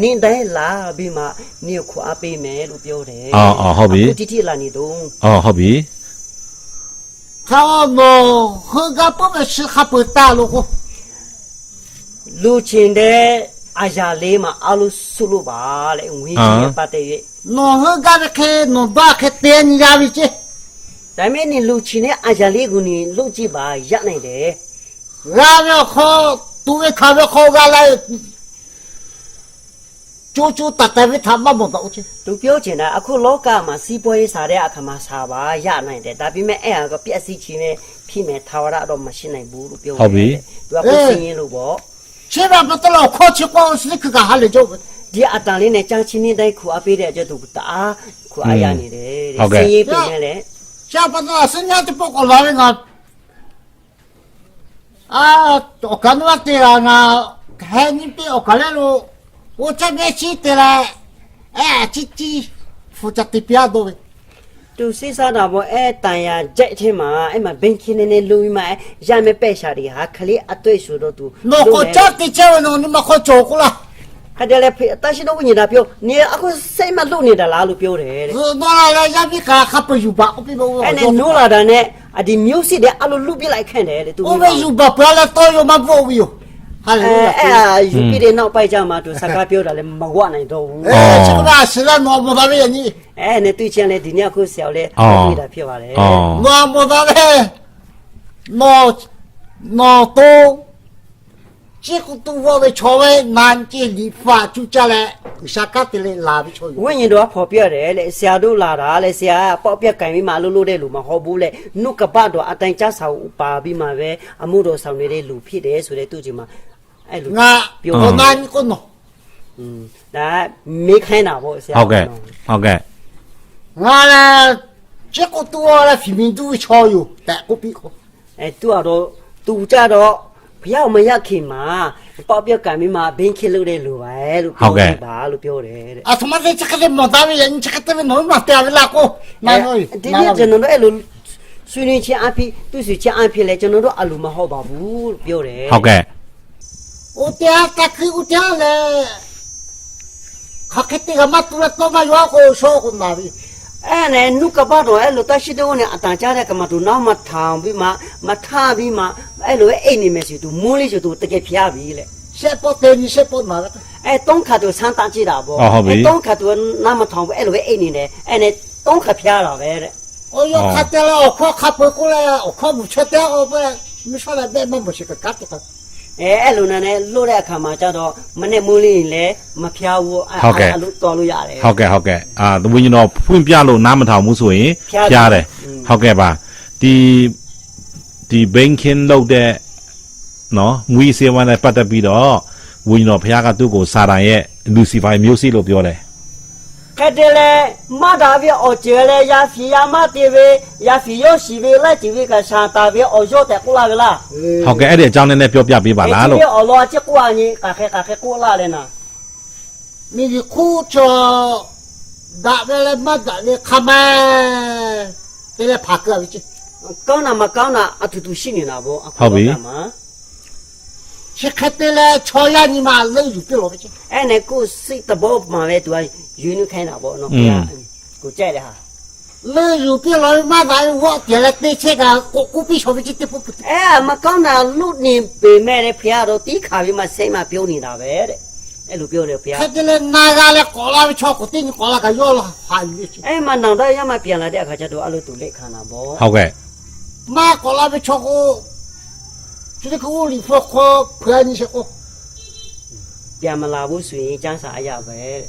နေ့တိုင်းလာပြီးမှနေ့ခွာပေးမယ်လို့ပြောတယ် အော်ဟုတ်ပြီ အခုတိလာနေတော့ အော်ဟုတ်ပြီ 他么喝个不么是还不大了嚯？ လူချင်းတဲ့အရာလေးမှာအလို့ဆုလို့ပါလေငွေကြီးနဲ့ပတ်သက်၍ 侬喝个开，侬把开点你家里去， ဒါပေမဲ့နေလူချင်းတဲ့အရာလေးကိုနေလုပ်ကြည့်ပါရနိုင်တယ် 俺们好，都会看着好个来，就打单位他妈不到去， သူပြောချင်တာအခုလောကမှာစီးပွားရေးစားတဲ့အခါမှာစားပါရနိုင်တယ်ဒါပေမဲ့အဲ့ဟာကပြက်စီးချင်နဲ့ဖြစ်မဲ့သာဝရတော့မရှိနိုင်ဘူးလို့ပြောတယ်သူကကိုစင်းရင်လို့ပေါ့ 千万不得了，靠去光是那个还来着。 ဒီအတန်လေးနဲ့ကြာချင်းနေတိုင်းခွာပေးတဲ့အတွက်သူတအားခွာရနေတယ်တဲ့စင်းရေးပြင်နဲ့လေ 千下班了，剩下的不过来个啊，我看到对了啊，看你比我看来了，我这边去的了，哎，这负责的比较多。သူစိစားတာပေါ့အဲတန်ရကြိုက်ချင်းမှာအဲ့မှာဘင်ခင်းနေလူပြီးမှရမယ်ပဲ့ရှာတွေဟာခလေးအတွေ့ဆိုတော့သူ 那我这的这呢，你们可照顾了。 ခါတည်းလေတရှိတော့ဝင်တာပြောနေအခုစိတ်မလုံနေတာလားလို့ပြောတယ်တဲ့ 是那来要比卡不有吧？我比我 အဲ့နဲ့နိုးလာတာနဲ့ဒီမျိုးစစ်တဲ့အလိုလူပြလိုက်ခန့်တယ်တဲ့သူ 我没有吧？不要来多有嘛不有。哈利路亚。 ယူပြီးတဲ့နောက်ပိုက်ကြမှာသူစကားပြောတာလည်းမဝနိုင်တော့ဘူး 哎，这个吧，是了，我没得为你， အဲ့နဲ့သူချင်းလေဒီညခုဆရာလေပြေးတာဖြစ်ပါတယ် 哦，我没得为，我都，这个都我为朝为南京立法就这来，下个的来拉不出 ဝိညာဉ်တော်ဖော်ပြတယ်လေဆရာတို့လာတာလေဆရာပေါ့ပြက်ကင်ပြီးမှလှုပ်တဲ့လူမဟုတ်ဘူးလေနုကပတော်အတိုင်ကြဆောင်ပါပြီးမှပဲအမှုတော်ဆောင်နေတဲ့လူဖြစ်တယ်ဆိုတဲ့သူချင်းမှာအဲ့လို 我南个喏， ဒါမေးခိုင်းတာပေါ့ဆရာ 好嘅，好嘅，我呢，这个都我来平民都会超有，但我比我。 အဲသူကတော့သူကြတော့ဘုရားမရခင်မှာပေါ့ပြက်ကင်ပြီးမှဘင်းခစ်လို့တဲ့လူပဲလို့ပြောပြပါလို့ပြောတယ်တဲ့ 啊，他妈的这个人没得为人，这个人能嘛掉了个，哪有？ ဒီနေ့ကျွန်တော်တို့အဲ့လိုဆွေးနွေးချင်းအဖြစ်သူ့ဆွေချင်းအဖြစ်လဲကျွန်တော်တို့အလိုမဟုတ်ပါဘူးလို့ပြောတယ် 好嘅，我爹他去我爹嘞，他肯定个嘛都来多嘛要个说个哪里？ အဲ့နဲ့နုကပတော့အဲ့လိုတရှိတော့နဲ့အတန်ကြားတဲ့ကမှသူနောက်မထောင်ပြီးမှမထပြီးမှအဲ့လိုအိတ်နေမယ်ဆိုသူမိုးလေးဆိုသူတကယ်ဖျားပြီလေ 谁不对你谁不哪个？ အဲ့တုံးခါသူဆန်းတန်းကြည့်တာပေါ့တုံးခါသူနောက်မထောင်ဘူးအဲ့လိုပဲအိတ်နေတယ်အဲ့နဲ့တုံးခါဖျားတာပဲတဲ့ 哦哟，看得了，我看不过来，我看不出来，我不，没说来别么不是个干的个。 အဲ့လိုနဲ့လို့တဲ့အခါမှာကျတော့မနဲ့မိုးလေးရင်လည်းမဖျားဘူးအဲ့လိုတော်လို့ရတယ် 好嘅，好嘅，啊，ဝိညာဉ်တော်ဖွင့်ပြလို့နားမထောင်ဘူးဆိုရင်ဖျားတယ်ဟုတ်ကဲ့ပါဒီဘင်ခင်လောက်တဲ့နော်မွေးစေဝမ်းနဲ့ပတ်သက်ပြီးတော့ဝိညာဉ်တော်ဖျားကသူ့ကိုစာတန်ရဲ့လူစီဖာမျိုးစိလို့ပြောတယ် ခက်တယ်လေမတာပြအော်ကျဲလေရဖီယာမတေဝေရဖီယောရှိဝေလိုက်ကြည့်ဝေကရှာတာပြအော်ရောတဲ့ကိုလာကလား ဟုတ်ကဲ့အဲ့ဒီအကြောင်းနဲ့ပြောပြပေးပါလားလို့ အော်လောချက်ကွာညီကခဲကိုလာလေနာ 你的苦着，打回来嘛打的看嘛，给来爬个位置。 ကောင်းတာမကောင်းတာအတူတူရှိနေတာပေါ့အခုမှာ 这看得来，朝阳你嘛冷就别了位置。 အဲ့နဲ့ကိုစိတ်တဘောမှာပဲသူကယူနေခိုင်းတာပေါ့နော်ဘုရားကိုကြိုက်တယ်ဟာ 冷就别了嘛，咱我点了对这个，我必须位置的不。 အဲ့မကောင်းတာလူနေပေမဲ့လေဘုရားတော့တီးခါပြီးမှစိတ်မှပြုံးနေတာပဲတဲ့အဲ့လိုပြောတယ်ဘုရား 看得来哪个来搞了超过对你搞了个药了，还有去。 အဲ့မှာနောက်တော့ရမှပြန်လာတဲ့အခါကျတော့အဲ့လိုသူလက်ခံတာပေါ့ ဟုတ်ကဲ့ 妈搞了个超过，就是个屋里说可陪你些个。 ပြန်မလာဘူးဆိုရင်ကျန်းစာအရပဲတဲ့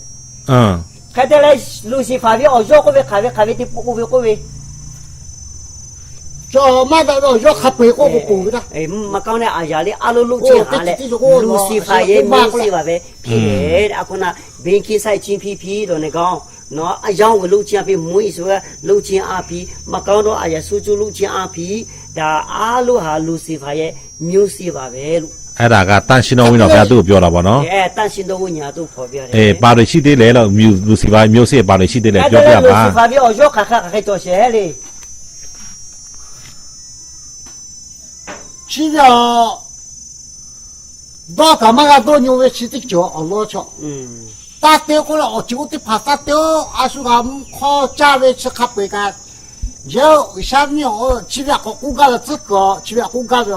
အင်း ခက်တယ်လေလူစီဖာပြီးအော်ရောကိုပဲခါပဲတိပို့ကိုပဲ 叫妈的要还陪我不补的。 အေးမကောင်းတဲ့အရာလေးအလိုလုပ်ချင်ဟာလေလူစီဖာရဲ့မင်းစီပါပဲဖြစ်တယ်တဲ့အခုနဘင်းခိဆိုင်ချင်းဖြီးတော့နေကောင်းနော်အယောင်ကိုလုပ်ချင်ပြီးမွေးဆိုရလုပ်ချင်အပြီးမကောင်းတော့အရာဆူချူလုပ်ချင်အပြီးဒါအားလို့ဟာလူစီဖာရဲ့မျိုးစီပါပဲလို့ အဲ့ဒါကတန်ရှင်တော်ဝိညာဉ်တော်ဘုရားသူ့ကိုပြောတာပေါ့နော် အဲတန်ရှင်တော်ဝိညာဉ်တို့ဖော်ပြတယ် အေးပါရရှိသေးလေလို့လူစီဖာမျိုးစိပါရရှိသေးလေပြောပြ လူ ပါ စီဖာပြီးအော်ရောခါတော့ရှဲလေ 只要到干嘛个多牛为吃的叫熬老吃， อืม 打掉过来我就得怕打掉，阿叔他们靠价位吃咖啡干，就下面我这边个骨干的这个，这边骨干的，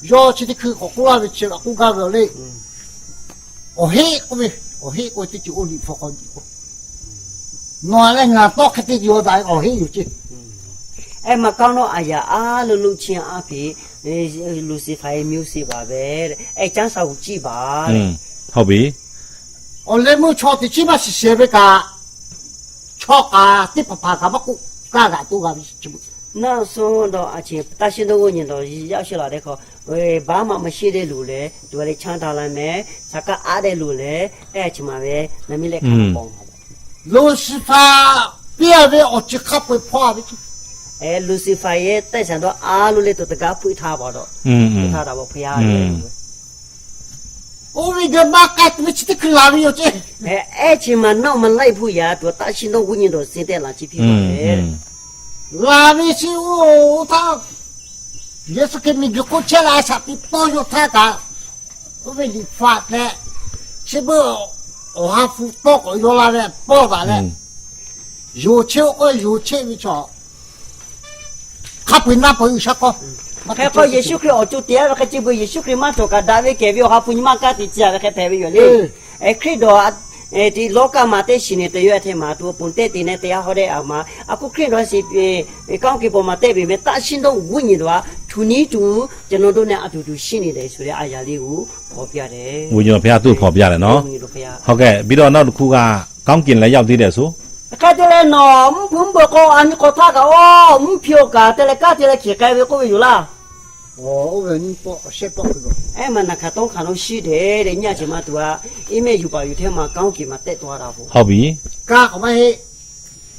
要吃的去个骨干的吃个骨干的嘞，我嘿我的就我里发好几个，我嘞俺多看的有在我嘿有去。 အဲမကောင်းတော့အရာအားလို့လုပ်ချင်အဖြစ်လူစီဖာရဲ့မျိုးစီပါပဲတဲ့အဲကျန်းစာကိုကြည့်ပါ อื တဲ့ มဟုတ်ပြီ 我那么炒的起码是谁别干，炒干的不怕干嘛过，干都干是不？ နောက်ဆုံးတော့အချင်းတရှိတော်ဝိညာဉ်တော်ရောက်ရှိလာတဲ့ခေါ်ဘာမှမရှိတဲ့လူလေသူကလည်းချမ်းသာလိုက်မယ်စကားအားတဲ့လူလေအဲအချင်းမှာပဲနမီလက်ခံပေါင်းပါ 老师傅别为我去看会怕的去。 အဲ လူစီဖာရဲ့တိုက်ဆန်တော့အားလို့လေတော့တကားဖွေးထားပါတော့ อืม ဖွေးထားတာပေါ့ဖျားတယ် အိုးဝိကမကတ်မချစ်ကလာပြီးရောချေ အဲ့ချင်းမှာနောက်မလိုက်ဖို့ရာတော့တရှင်တော့ဝိညာဉ်တော့စင်တဲ့လာကြည့်ဖြစ် อื ပါ ม တယ် လာပြီးစီအိုးသားယေစကေမီဂကိုချလာစာပီပေါ်ရောထားတာအိုးဝိဒီဖတ်နဲ့ချေဘောဟာဖူတော့ရောလာတဲ့ပေါ်ပါလေယူချေကိုယူချေပြီးချောခပ်ဝင်နာပေါ်ယူချက်ကော แค่พอเยซูคริสต์ออกจุดเดียวแค่จีบเยซูคริสต์มาตัวกันดาวิดเก็บอยู่หาปุ่นมากาติดเจ้าแค่แพ้ไปอยู่เลยไอ้คริสต์ดอที่โลกามาเตชินเตยเทมาตัวปุ่นเตตินเตยเขาได้เอามาอากูคริสต์ดอสิก้าวกี่ปมาเตไปเมตตาชินต้องวุ่นอยู่ว่าทุนี้จูจะนอนตัวเนี่ยอาดูชินเลยสุดอายาลิวพอเพียเด้ ဝိညာဉ်ဘုရားသူ့ဖော်ပြတယ်နော် ဟုတ်ကဲ့ပြီးတော့နောက်တစ်ခုကကောင်းကင်လည်းရောက်သေးတယ်ဆို แค่เจริญหนอมผมบอกก็อันก็ท่าก็อ๋อมึงเพียวกาแต่ละก้าเจริญเขียไกไปก็อยู่ล่ะ โอ้โหนี่ปอเชปอคือ ไอ้มันนักต้องขันเอาชีเด้เดี๋ยวเนี่ยจะมาตัวอีเมย์อยู่ป่าอยู่เท่ามาก้าวกี่มาเตะตัวเราบุ ဟုတ်ပြီ กาเขาไม่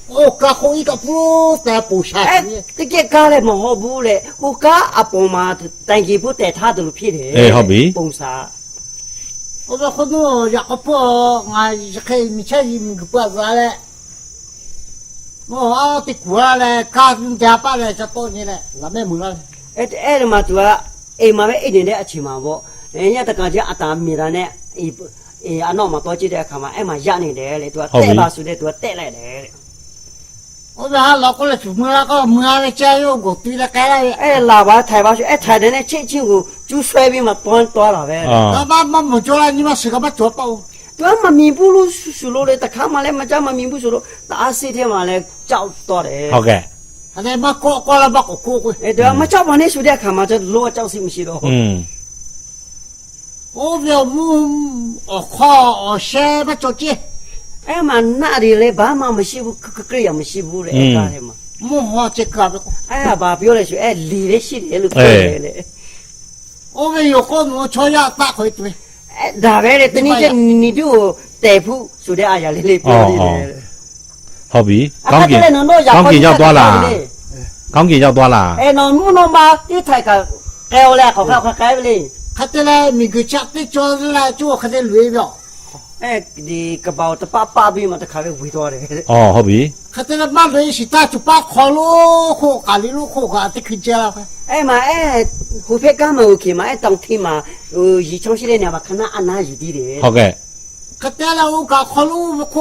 โอ้กาคงอีกับผู้แต่ปูชา เอ๊ะ นี่ ตะเกียกาเลยมองบูเลยกูกาอปมาแต่งกี่ผู้แต่ท่าตัวพี่เด้ปุ่มสา โอ้คนนู้อยากกับพวกไงจะเคยมีใช่ยิมกับพวกอะไรโอ้เอาติดหัวเลยกาจะป้าเลยจะโตนี่แหละแล้วไม่มือเลย เอ๊ะมาตัวเอ็มาไม่เอ็นเนี่ยอาชิมาบ่เนี่ยตะการจะอาตามีระเนี่ยอันนอกมาตัวจีเดียขามาเอ็มาย่านี่เด้เลยตัวเตะบาสุเด้ตัวเตะเลยเด้ โอ้ยเราก็เลยถูกมือแล้วก็มืออะไรเจ้าโยกตีละแกเลย เอ๊ะลาวาไทยบาสุเอ๊ะไทยเนี่ยเชี่ยกูจูสวยบีมาตัวเราเว้ย အာ แล้วมันมันจะอะไรนี่มาสื่อกับมันจบเปล่า ตัวมันมีผู้รู้สุโลเลยแต่ข้ามาแล้วมันจะมามีผู้สุโลแต่อาศัยเท่ามาแล้วเจ้าตัวเด้ ဟုတ်ကဲ့ อันนี้มาก็แล้วมาก็กู เอ๊ะเดี๋ยวมาเจ้าวันนี้สุดเดียขามาจะรู้ว่าเจ้าสิไม่ใช่หรอ อืม โอ้เดี๋ยวมึงอ๋อข้ออ๋อเช่มาจบจี เอ๊ะมันน่าดีเลยบ้ามาไม่ใช่ผู้ก็ยังไม่ใช่ผู้เลยกันเลยมา มึงหัวจะกลับ เอ๊ะบ้าเปียวเลยสิเอ๊ะลีเลยสิเลยลูกเลย โอ้ยอยู่คนหัวชอยาตาคอยตัว เอ๊ะดาเว้ยตอนนี้จะนี่ดูแต่ผู้สุดเดียอายาเลยเปียวเลย ဟုတ်ပြီကောင်းကင်ရောက်သွားလားကောင်းကင်ရောက်သွားလား เอ๊ะน้องนู้นมาที่ไทยกับแก้วแรกของเขาแก้วเลย เขาจะเลยมีกุจักที่จอละจู่เขาจะรวยเปล่า เอ๊ะดีกระเป๋าตะป้าบีมาตะขาไปวิ่งตัวเลย อ๋อဟုတ်ပြီ เขาจะเลยมาเลยสิตาจุป้าขอลูกโคกาลิลูกโคกาที่ขึ้นเจ้าค่ะ เอ๊ะมาเอ๊ะหูเพก้ามาโอเคมาเอ๊ะต้องที่มายีช่องชิเลเนี่ยมาขณะอันน่าอยู่ดีเลย ဟုတ်ကဲ့ เขาจะเลยโอกาขอลูกโค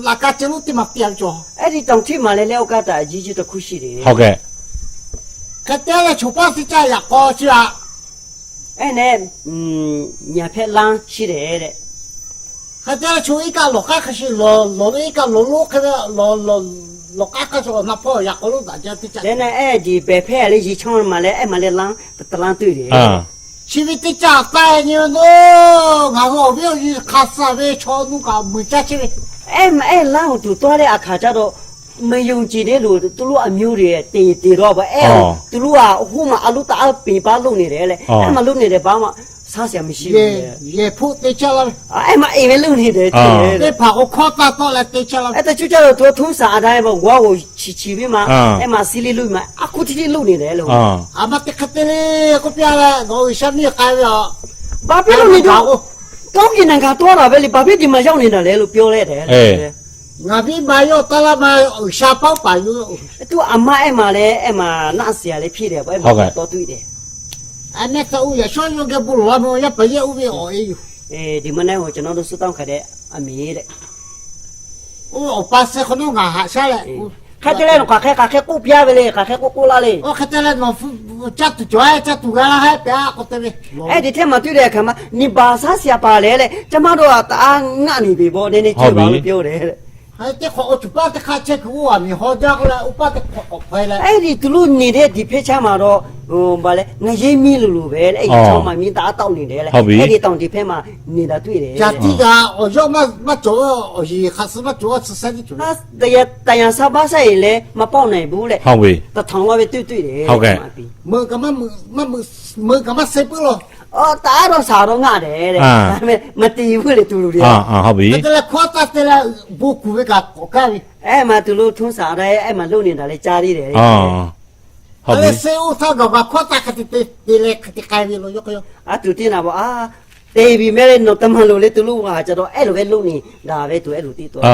หลักการจะรู้ที่มาเปลี่ยนจ่อ เอ๊ะที่ต้องที่มาแล้วก็แต่ยีจุดคุชิเลย ဟုတ်ကဲ့ เขาจะเลยจุป้าสิจ้าอยากก็จ้า เอ๊ะเนี่ยเนี่ยเพล้างชิเลเลย เขาจะเลยช่วยกันหลอกกันคือหลอกอีกันหลอกลูกเขาเนี่ยหลอกกันก็จะนับพ่ออยากก็รู้แต่จะที่จะ แล้วเนี่ยเอ๊ะดีแบบเพเลยยีช่องมาแล้วเอ๊ะมาแล้วล้างตะล้างตุ้ยเลย อ่า ชีวิตที่จากไปเนี่ยโน้งาก็ไม่有卡萨维超那个没在这边， เอ๊ะมาเอ๊ะล้างตัวตัวเลยอาขาจะတော့ไม่ยงจีเนี่ยรู้ตัวรู้อาမျိုးတွေตีတော့บ่เอ๊ะตัวรู้อ่ะหูมาอาลุตาปีป้าลุနေတယ်လေเอ๊ะมาลุနေတယ်ဘာမှစားเสียမရှိဘူးလေ 也不得叫了， เอ๊ะมาအိမ်ပဲลุနေတယ်တဲ့ 你跑我靠大到来得叫了， အဲ့တချို့ကျတော့သူထုံးစာအတိုင်းပေါ့ဝါကိုချီပြီးမှအဲ့မှာစီလေးလို့မှအခုတိတိလုပ်နေတယ်လို့ อ่า 阿妈得看得嘞，我不要了，我为什么改了？ ဘာဖြစ်လို့နေတော့ကောင်းကင်နိုင်ငံတော့တာပဲလေဘာဖြစ်ဒီမှာရောက်နေတာလဲလို့ပြောလိုက်တယ် 我比买药到了嘛，下包白药， သူအမအဲ့မှာလဲအဲ့မှာနတ်ဆရာလေးဖြစ်တယ်ပေါ့အဲ့မှာတော့တွေ့တယ် 俺那个我也说有个不罗嘛，也不要我哎呦， ဒီမနေ့ကကျွန်တော်တို့စတောင်းခတဲ့အမေတဲ့ 我把这可能俺下来， ခက်တယ်ကွာခက်ကိုပြပဲလေခက်ကိုလာလေ 我看到了我家土砖家土干了还别我这边， အဲ့ဒီထက်မှတွေ့တဲ့အခါမှာနေဘာစားဆရာပါလဲလေကျမတို့ကတအားငှနေပြီပေါ့နည်းနည်းကြည့်ပါလို့ပြောတယ်တဲ့ 还得好，我就把这看这个我没好家伙了，我把这回来。 အဲ့ဒီသူတို့နေတဲ့ဒီဖေးချမ်းမှာတော့ဟိုဗာလဲငရေမီလိုပဲအဲ့ဒီချောင်းမှာမြင်းသားတောက်နေတယ်လေအဲ့ဒီတောင်ဒီဖက်မှာနေတာတွေ့တယ် 家地个，我要么做，我一开始么做吃生的做。 ဟာတရားစားပါဆိုင်လေမပေါက်နိုင်ဘူးလေ ဟုတ်ပြီ တထောင်ကပဲတွေ့တယ် ဟုတ်ကဲ့ 么干嘛么谁不了？ အော်တားတော့စာတော့ငါတယ်တဲ့ဒါပေမဲ့မတီးဘူးလေသူတို့တွေ ဟုတ်ပြီ တလဲခေါ်တာတလဲဘူကူကကောက် အဲ့မှာသူတို့ထွန်းစားတယ်အဲ့မှာလုံနေတာလေကြားသေးတယ် ဟုတ်ပြီ အဲ့စေဦးသားကခေါ်တာကတိလေကတိကိုင်လို့ရော အာသူတင်တာပေါ့အာတေးပြီးမဲ့တော့တမန်လို့လေသူတို့ကကျတော့အဲ့လိုပဲလုံနေတာပဲသူအဲ့လိုတီးသွား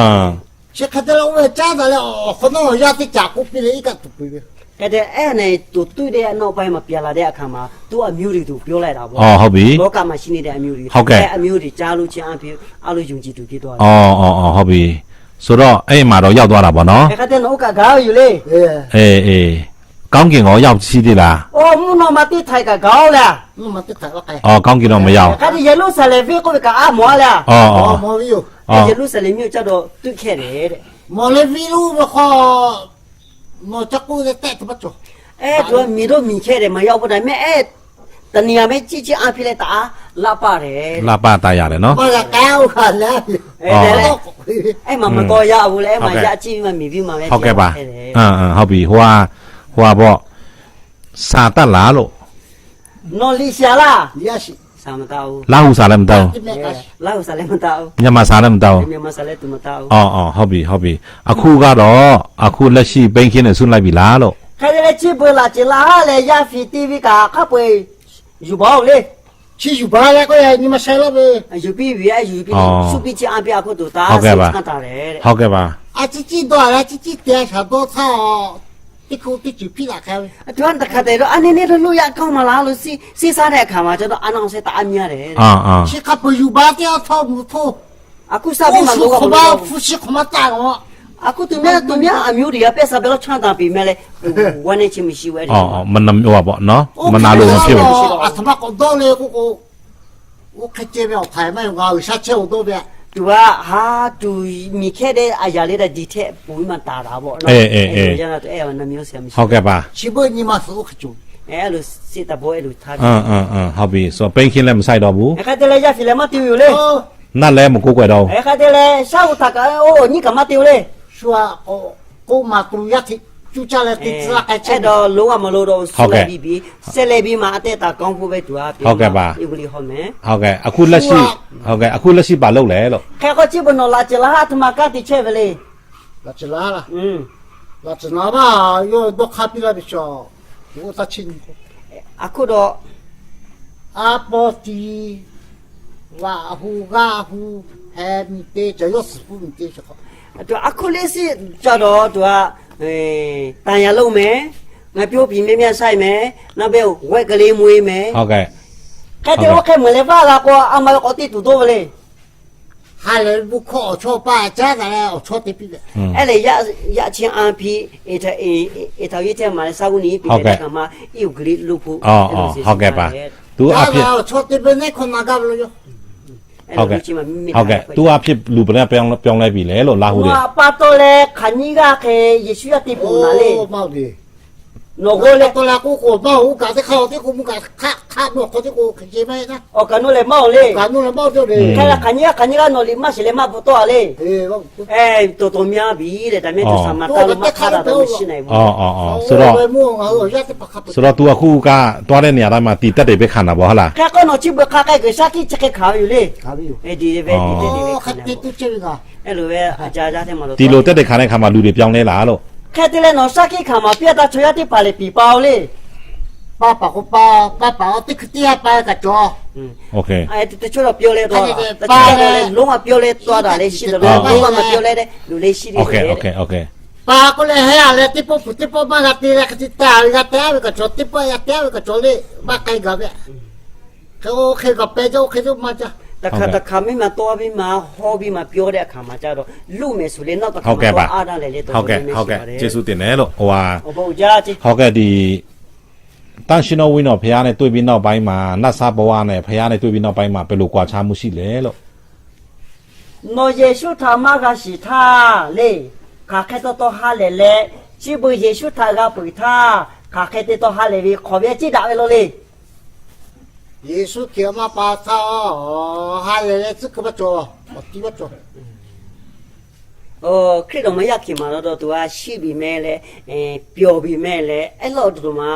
ရှက်ခတဲ့လုံးဝကြားတယ်လေခဏရတဲ့ကြကိုပြလေကတူပြီ ကဲတဲ့အဲ့နဲ့သူတွေ့တဲ့အနောက်ပိုင်းမှာပြန်လာတဲ့အခါမှာသူအမျိုးတွေသူပြောလိုက်တာပေါ့ ဟုတ်ပြီ လောကမှာရှိနေတဲ့အမျိုးတွေအမျိုးတွေကြားလို့ချင်းအဖြစ်အလိုယုံကြည်သူဖြစ်သွားတယ် ဟုတ်ပြီဆိုတော့အဲ့မှာတော့ရောက်သွားတာပေါ့နော် ကဲတဲ့နောက်ကကားယူလေ အေးကောင်းကင်ရောရောက်ရှိသေးလား အော်မနောမတိထိုက်ကကောင်းလား မတက်တာကဲ ကောင်းကင်တော့မရောက် ကဲယေရုရှလင်ဖေကိုကအမွာလား မော်ရီယို ယေရုရှလင်မြို့ကျတော့တွေ့ခဲ့တယ်တဲ့ မော်လဗီလူဘခေါ်မော်ချကူတဲ့တက်ပတ်ချော အဲ့တော့မီတို့မြင်ခဲ့တယ်မရောက်ဘူးဒါပေမဲ့အဲ့တဏှာမဲကြည့်ချင်းအဖြစ်လဲတာလာပါတယ် လာပတာရတယ်နော် ဘာကကောက်ခါလဲ အဲ့မှာမတော်ရဘူးလေအဲ့မှာရကြည့်မှမြင်ပြီးမှပဲ ဟုတ်ကဲ့ပါဟုတ်ပြီဟိုပေါ့စာတတ်လားလို့ နော်လီရှာလား ရရှိ စာမတောက်ဘူး လာဟုစာလည်းမတောင်း လောက်စာလည်းမတောက် မြန်မာစာလည်းမတောင်း မြန်မာစာလည်းသူမတောက် ဟုတ်ပြီအခုကတော့အခုလက်ရှိဘိန်းခင်းနေဆွလိုက်ပြီလားလို့ ခဲလေချစ်ပွေလာချလာလေရဖီတီဗီကခပ်ပွေယူပေါ့လေ ချီယူပါလေကိုရညီမဆဲလို့ပဲ ယူပြီးပြီယူပြီးစုပြီးချအပြအခုတို့တာစခတ်တာလေ ဟုတ်ကဲ့ပါ အချီချီတော့အချီချီတဲချတော့ဆောတိခုတိချူပြလာခဲ အတွန်းတခတ်တယ်တော့အနေနဲ့လို့ရကောင်းမလားလို့စီစားတဲ့အခါမှာကျတော့အနောင်ဆက်တာအများတယ် ချီကပယူပါတဲ့ထောက်မှုထိုး အခုစပြီးမှလို့က ဘာဖူရှိခမတာကော အခုသူများအမျိုးတွေကပက်စားဘယ်လိုချမ်းသာပြီမဲ့လဲဝမ်းနေချင်းမရှိဘူးအဲ့ဒီ မနဟိုပါပေါ့နော်မနာလို့မဖြစ်ဘူး အသမကတော့လေကိုခက်ကြမြောက်ထိုင်မဲ့ငါရှာချေတော့ဗျ သူကဟာသူမိခဲ့တဲ့အရာလေးတဲ့ဒီထက်ပိုပြီးမှတာတာပေါ့နော်ကျန်တော့အဲ့နှမျိုးဆရာမရှိ ဟုတ်ကဲ့ပါ ချီဘညီမဆိုခချူ အဲ့လိုစစ်တဘောအဲ့လိုထား ဟုတ်ပြီဆိုဘိန်းခင်းလည်းမဆိုင်တော့ဘူး အဲ့ခါတလေရဖီလည်းမတီးဘူးလေ နတ်လည်းမကိုးကွယ်တော့ အဲ့ခါတလေရှာဦးတာကအိုးညီကမတီးဘူးလေ ရှွာကိုမတူရတိကျူချလာတိစလာကချေ အဲ့တော့လုံးဝမလို့တော့ဆက်လက်ပြီးဆက်လက်ပြီးမှအတက်တာကောင်းဖို့ပဲသူကဒီကလေးဟုတ်မယ် ဟုတ်ကဲ့အခုလက်ရှိပါလို့လဲလို့ ခဲကချိဘနော်လာချလာအထမကတိချေဗလေ လာချလာလာလာချနာဘာယောဒခပီလာဘချောဝတ်ချင်း အခုတော့ အပေါ်တီဝါဟူဂါဟူဟဲမီတေချေယောစပူမီတေချေ သူအခုလေးစီကြတော့သူကတန်ရလုံးမယ်ငါပြောပြီးမြမြဆိုင်မယ်နောက်ပဲဝက်ကလေးမွေးမယ် ဟုတ်ကဲ့ ကဲတော့ခဲမလဲပါလားကွာအမကတိတူတော့လေ ဟာလေဘူခေါ်ချောပါကြတယ်အချောတိပြီ အဲ့လေရချင်းအဖီအေတော်ရတဲ့မှာစာကူနီပြီးတဲ့ကမှာအယူကလေးလို့ဖို့ ဟုတ်ကဲ့ပါသူအဖြစ် ချောတိပဲနေခနာကဘလို့ ဟုတ်ကဲ့သူအဖြစ်လူပလက်ပြောင်းလိုက်ပြီလေလို့လာဟုတယ် ပါတော့လေခဏကြီးကခဲယေရှုရတိပူနာလေ မောက်ဒီ နော်ကိုလေ ကိုလာကိုကိုမောက်ကတဲ့ခေါတဲ့ကိုမကခါတော့ကိုတဲ့ကိုကြေမဲนะ အော်ကနိုလေမောင်လေ ကနုလမောက်တော့တယ် ခဲlaခဏကြီးကနော်လီမရှိလေမပတော့လေ အေးဘော တော်များပြီတဲ့ဒါမဲ့သူစမတာလို့မခါတာတော့မရှိနိုင်ဘူး ဆိုတော့ မောငါရတဲ့ပခပ် ဆိုတော့ तू အခုကတွားတဲ့နေရာတိုင်းမှာတီတက်တွေပဲခံတာပေါ့ဟုတ်လား ခဲကနော်ချိဘခါကဲကစားတိချက်ခါယူလေ ခါပြီ ဒီပဲဒီပဲ ခတ်တိတူချေက အဲ့လိုပဲအကြာကြာတဲ့မှာလို့ ဒီလိုတက်တဲ့ခါတဲ့ခါမှာလူတွေပြောင်းလဲလာလို့ ခဲတယ်လေနော်စကိခါမှာပြတ်တာချွေရတိပါလေပြပေါလေ ပါပါကိုပါတိခတိယပါကကြော โอเค အဲ့တချို့တော့ပြောလဲတော့တချို့လည်းလုံးဝပြောလဲသွားတာလေရှိတယ်လုံးဝမပြောလဲတဲ့လူလေးရှိတယ် โอเค ပါကိုလေဟဲ့လေတိပမကတိရခတိတာရတဲ့ကကြောတိပရတဲ့ကကြောလေမကိုင်ကပဲကိုခေကပဲကြောခေကြောမကြ တခါမင်းမတော်ပြီးမှဟောပြီးမှပြောတဲ့အခါမှာကျတော့လူမယ်ဆိုလေနောက်တစ်ခါအားရလေလေတော့ ဟုတ်ကဲ့ကျေးဇူးတင်တယ်လို့ဟိုဟာ ဘုရားကြီး ဟုတ်ကဲ့ဒီတန်ရှင်တော်ဝင်းတော်ဖရားနဲ့တွေ့ပြီးနောက်ပိုင်းမှာနတ်စားဘဝနဲ့ဖရားနဲ့တွေ့ပြီးနောက်ပိုင်းမှာဘယ်လိုကွာခြားမှုရှိလဲလို့ နော်ယေရှုထာမကရှိထားလေခါခဲတော့ဟာလေလေချိဘယေရှုထာကပွေထားခါခဲတော့ဟာလေခေါ်ပြကြည့်တာပဲလို့လေ ယေရှုကမပါသာဟာလေစကဘကြောတိဘကြော ခရစ်တော်မရခင်မှာတော့သူကရှိပြီးမဲလေပျော်ပြီးမဲလေအဲ့လိုတူမှ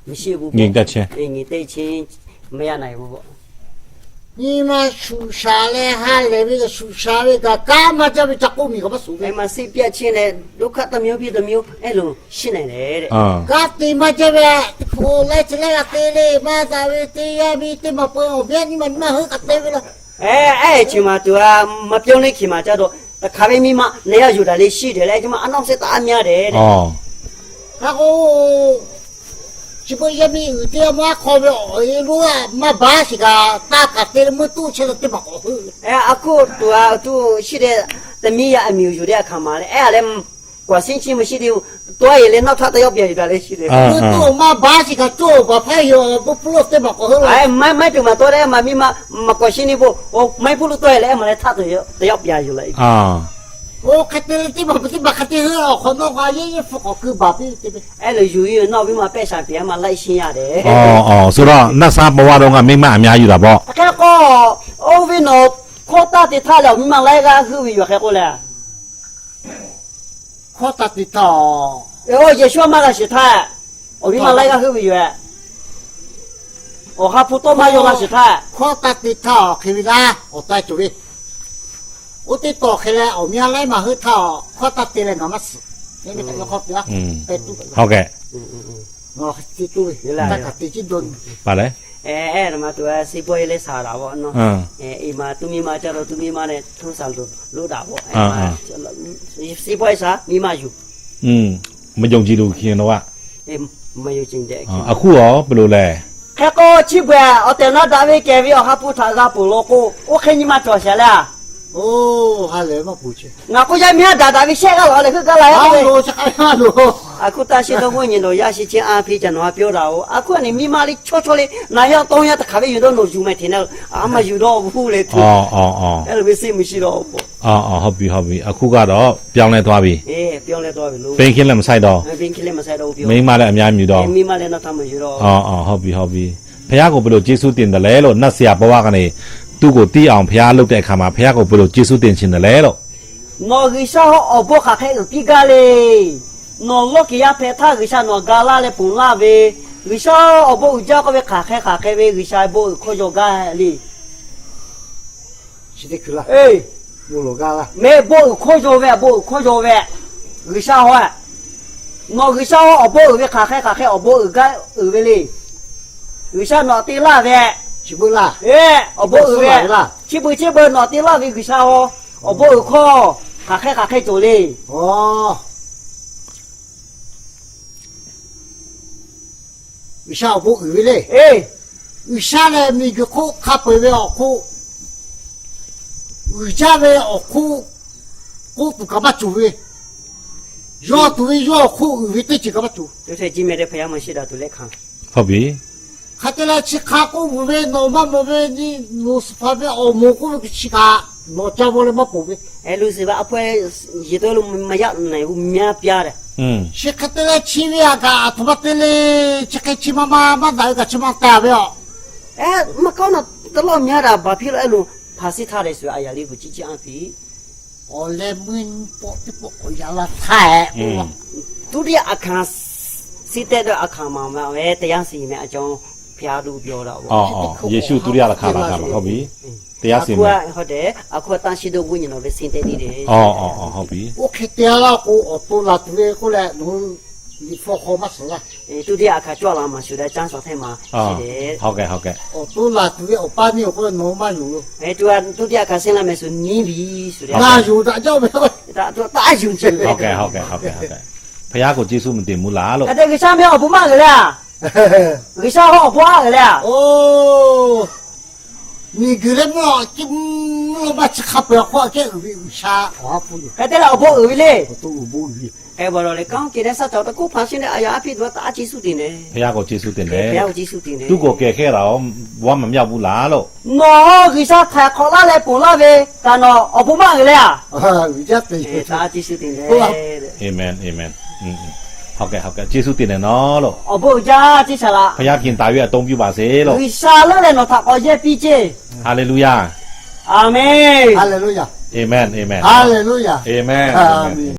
မရှိဘူး ငြိမ်သက်ခြင်း ငြိမ်သက်ခြင်း没呀那不，你们属啥嘞？还来那个属啥那个？干嘛这边找过米个不属的？哎嘛谁别钱嘞，路卡都没有别的没有，哎路新来的， 干对嘛这边？我来这来个对嘞，嘛咱们对呀，米对嘛不？我别你们喝个对了。哎去嘛对啊，嘛表里去嘛叫做，咖啡米嘛，你要有的你洗的嘞，就嘛安那些大面的， อ๋อ 然后。这个也没有的嘛，靠不了一路啊，嘛把这个大个的么都吃了对吧？哎阿哥对啊，都洗的，的米也没有有的看嘛嘞，哎嘞，过星期嘛洗的，多一点那他都要别有的嘞洗的。都嘛把这个做把朋友不落对吧？哎，买就嘛多嘞，嘛米嘛过星期不，我买不落多嘞，嘛嘞他都要别有嘞。 อ่า 我看到了对吧？不对吧？看到了，很多话也不好够吧？对不对？哎，那有那边嘛摆上边嘛来新呀的。 อ๋อဆိုတော့နတ်စားဘဝတော့ကမိမအများကြီးတာပေါ့ 这个我为那扩大的他了，你们来个后面还过来。 扩大的到，我也说嘛那是他，我你们来个后面。我还不多嘛有那是他。 扩大的到，可以啦，我带走的。我得到起来，我们来嘛和他扩大的来干嘛事？你们这个好不啦？带走。 ဟုတ်ကဲ့ 哦，这都，那个这几吨。 ပါလေ 哎，那么多是不会来杀了我喏。 อืม 哎嘛，对面嘛叫做对面嘛呢，通常都路大我。哎嘛，是不会杀，你嘛有。 อืมမယုံကြည်လို့ခင်တော့ 哎，没有真的。 အခုရောဘယ်လိုလဲ 还个去不？我等到单位改变，还不他个不落过，我看你们做下来。 哦，还来嘛不去？ 我估计明天单位下个老来去个来。 啊，路这个路。 aku tak sih tahu ni lo ya si cing api jangan api orang. Aku ni mimali cocok le, naya tongya tak kawin yudo no cuma tina, ama yudo bule tu. อ๋ออ๋ออ๋อ Elok besi mesti lo. อ๋อဟုတ်ပြီဟုတ်ပြီအခုကတော့ပြောင်းလဲသွားပြီ piang le tu api lo. ပင်ခင်းလည်းမဆိုင်တော့ Pin kile masai lo piang. မိန်းမလည်းအများကြီးတော့ Mimali nak tamu yudo. อ๋อဟုတ်ပြီဟုတ်ပြီဖះကိုဘယ်လိုကျေးဇူးတင်တယ်လဲလို့နတ်ဆရာဘဝကနေသူ့ကိုတီးအောင်ဖះလုပ်တဲ့အခါမှာဖះကိုဘယ်လိုကျေးဇူးတင်ခြင်းတယ်လဲလို့ No gisa ho obo kakek tiga le. No lo kia peta gisa no gala le pun la be. Gisa obo uja ko be kakek be gisa bo ko joga li. 是的，去了， Eh. 我路干了。 没不科学呗，不科学呗，为啥话？我为啥我不为卡开，我不干为嘞？为啥拿地拉呗？去不啦？哎，我不是来为了，去不拿地拉为啥哦？我不靠卡开走嘞？哦。为啥我不为嘞？哎，为啥呢？每个苦卡不为好苦，为啥为好苦？苦不干嘛做为？要做为要苦，为对几干嘛做？就是今天的朋友们现在都来看， ဟုတ်ပြီ 看到了去看过不为，老妈不为你，老是怕为哦，蘑菇去看，老家我来嘛不为。哎，路是吧？不一到了没要那有面边的， อืม 是看到了去为啊个，他妈的嘞，这个去嘛那个去嘛大不了。哎，没搞那到了面的，把皮了哎路，怕是他的说，哎呀，你不积极安皮。 我来问不，我要了菜。都的阿康，现在的阿康妈妈，喂，这样是面种偏路标了。 อ๋อယေရှုဒုတိယတစ်ခါလာတာပါဟုတ်ပြီတရားစင်မယ် 好的，阿库当时都问你那个现在的人。 อ๋อဟုတ်ပြီ 我看见了，我都拿出来过来，你说好嘛事了？都的阿康做了嘛，就在张少太嘛， อ๋อ 是的。 ဟုတ်ကဲ့ဟုတ်ကဲ့ 我都拿出来，我把你过来弄嘛有，哎，都的阿康现在没说你比，是的。那有的叫没有？大有劲 ဟုတ်ကဲ့ဟုတ်ကဲ့ဟုတ်ကဲ့ဟုတ်ကဲ့ဖះကိုကျေးဇူးမတင်ဘူးလားလို့ 哎，这个上面我不骂个了，为啥我不骂个了？哦，你个人嘛，就我把这卡不要花给为啥花不了？哎，对了，我不饿嘞。我都不会。哎，我了，刚给他啥找的股盘现在哎呀，阿皮多大技术的呢？ ဖះကိုကျေးဇူးတင်တယ် 不要技术的呢。 သူ့ကိုကယ်ခဲ့တော့ဘဝမမြောက်ဘူးလားလို့ 我为啥太考拉来不拉呗？干了，我不骂个了。啊，人家对。大技术的呢。 အာမင်အာမင်ဟုတ်ကဲ့ဟုတ်ကဲ့ကျေးဇူးတင်တယ်နော်လို့ 我不家接下来。 ဖះခင်တာရွက်အသုံးပြုပါစေလို့ 为啥了嘞？那他熬夜比这。 ဟာလေလုယာ 阿门。哈利路亚， အာမင်အာမင် 哈利路亚， အာမင် 阿门。